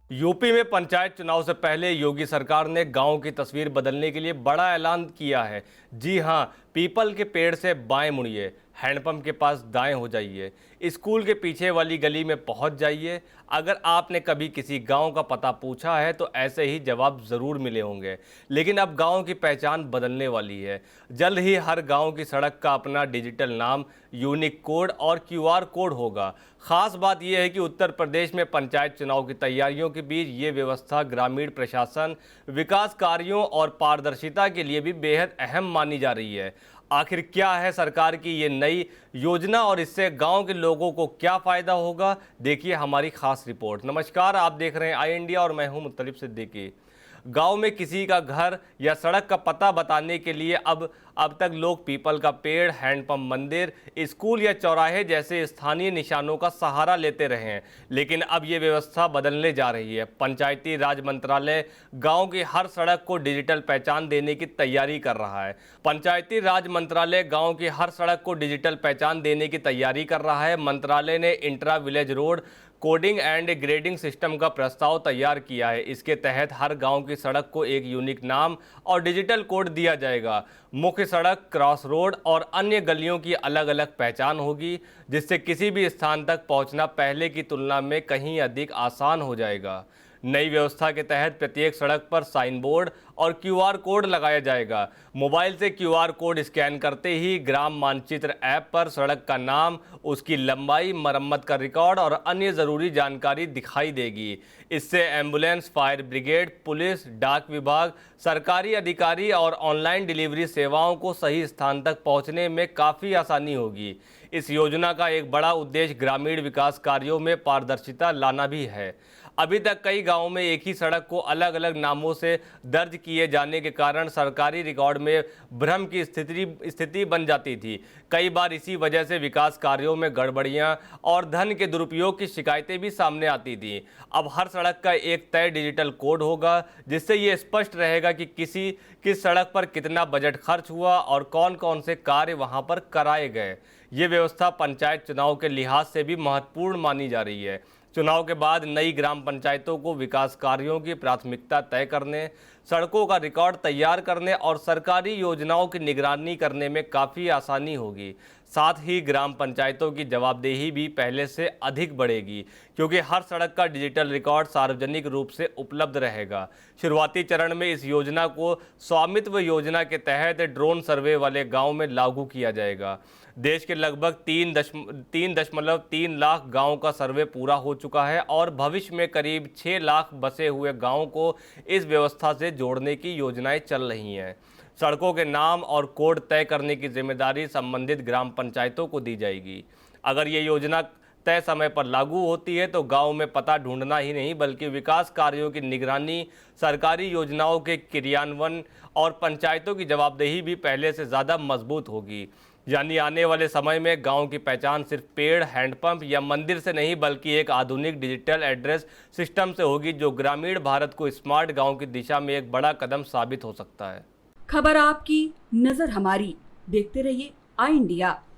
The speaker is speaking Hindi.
यूपी में पंचायत चुनाव से पहले योगी सरकार ने गांव की तस्वीर बदलने के लिए बड़ा ऐलान किया है। जी हां, पीपल के पेड़ से बाएं मुड़िए, हैंडपंप के पास दाएं हो जाइए, स्कूल के पीछे वाली गली में पहुंच जाइए। अगर आपने कभी किसी गांव का पता पूछा है तो ऐसे ही जवाब ज़रूर मिले होंगे। लेकिन अब गांव की पहचान बदलने वाली है। जल्द ही हर गांव की सड़क का अपना डिजिटल नाम, यूनिक कोड और क्यूआर कोड होगा। खास बात यह है कि उत्तर प्रदेश में पंचायत चुनाव की तैयारियों के बीच ये व्यवस्था ग्रामीण प्रशासन, विकास कार्यों और पारदर्शिता के लिए भी बेहद अहम मानी जा रही है। आखिर क्या है सरकार की ये नई योजना और इससे गांव के लोगों को क्या फ़ायदा होगा, देखिए हमारी खास रिपोर्ट। नमस्कार, आप देख रहे हैं आई इंडिया और मैं हूं मुत्तलिब सिद्दीकी। गांव में किसी का घर या सड़क का पता बताने के लिए अब तक लोग पीपल का पेड़, हैंडपंप मंदिर, स्कूल या चौराहे जैसे स्थानीय निशानों का सहारा लेते रहे हैं। लेकिन अब ये व्यवस्था बदलने जा रही है। पंचायती राज मंत्रालय गांव की हर सड़क को डिजिटल पहचान देने की तैयारी कर रहा है। पंचायती राज मंत्रालय गांव की हर सड़क को डिजिटल पहचान देने की तैयारी कर रहा है। मंत्रालय ने intra village road coding and grading system का प्रस्ताव तैयार किया है। इसके तहत हर गांव की सड़क को एक यूनिक नाम और डिजिटल कोड दिया जाएगा। मुख्य सड़क, क्रॉस रोड और अन्य गलियों की अलग अलग पहचान होगी, जिससे किसी भी स्थान तक पहुंचना पहले की तुलना में कहीं अधिक आसान हो जाएगा। नई व्यवस्था के तहत प्रत्येक सड़क पर साइन बोर्ड और क्यूआर कोड लगाया जाएगा। मोबाइल से क्यूआर कोड स्कैन करते ही ग्राम मानचित्र ऐप पर सड़क का नाम, उसकी लंबाई, मरम्मत का रिकॉर्ड और अन्य ज़रूरी जानकारी दिखाई देगी। इससे एम्बुलेंस, फायर ब्रिगेड, पुलिस, डाक विभाग, सरकारी अधिकारी और ऑनलाइन डिलीवरी सेवाओं को सही स्थान तक पहुंचने में काफ़ी आसानी होगी। इस योजना का एक बड़ा उद्देश्य ग्रामीण विकास कार्यों में पारदर्शिता लाना भी है। अभी तक कई गांवों में एक ही सड़क को अलग अलग नामों से दर्ज किए जाने के कारण सरकारी रिकॉर्ड में भ्रम की स्थिति बन जाती थी। कई बार इसी वजह से विकास कार्यों में गड़बड़ियां और धन के दुरुपयोग की शिकायतें भी सामने आती थी। अब हर सड़क का एक तय डिजिटल कोड होगा, जिससे ये स्पष्ट रहेगा कि किस सड़क पर कितना बजट खर्च हुआ और कौन कौन से कार्य वहां पर कराए गए। ये व्यवस्था पंचायत चुनाव के लिहाज से भी महत्वपूर्ण मानी जा रही है। चुनाव के बाद नई ग्राम पंचायतों को विकास कार्यों की प्राथमिकता तय करने, सड़कों का रिकॉर्ड तैयार करने और सरकारी योजनाओं की निगरानी करने में काफ़ी आसानी होगी। साथ ही ग्राम पंचायतों की जवाबदेही भी पहले से अधिक बढ़ेगी, क्योंकि हर सड़क का डिजिटल रिकॉर्ड सार्वजनिक रूप से उपलब्ध रहेगा। शुरुआती चरण में इस योजना को स्वामित्व योजना के तहत ड्रोन सर्वे वाले गांव में लागू किया जाएगा। देश के लगभग 3.3 लाख गांव का सर्वे पूरा हो चुका है और भविष्य में करीब 6 लाख बसे हुए गांवों को इस व्यवस्था से जोड़ने की योजनाएं चल रही हैं। सड़कों के नाम और कोड तय करने की जिम्मेदारी संबंधित ग्राम पंचायतों को दी जाएगी। अगर ये योजना तय समय पर लागू होती है तो गांव में पता ढूंढना ही नहीं बल्कि विकास कार्यों की निगरानी, सरकारी योजनाओं के क्रियान्वयन और पंचायतों की जवाबदेही भी पहले से ज़्यादा मजबूत होगी। यानी आने वाले समय में गांव की पहचान सिर्फ पेड़, हैंडपंप या मंदिर से नहीं बल्कि एक आधुनिक डिजिटल एड्रेस सिस्टम से होगी, जो ग्रामीण भारत को स्मार्ट गांव की दिशा में एक बड़ा कदम साबित हो सकता है। खबर आपकी, नजर हमारी। देखते रहिए आई इंडिया।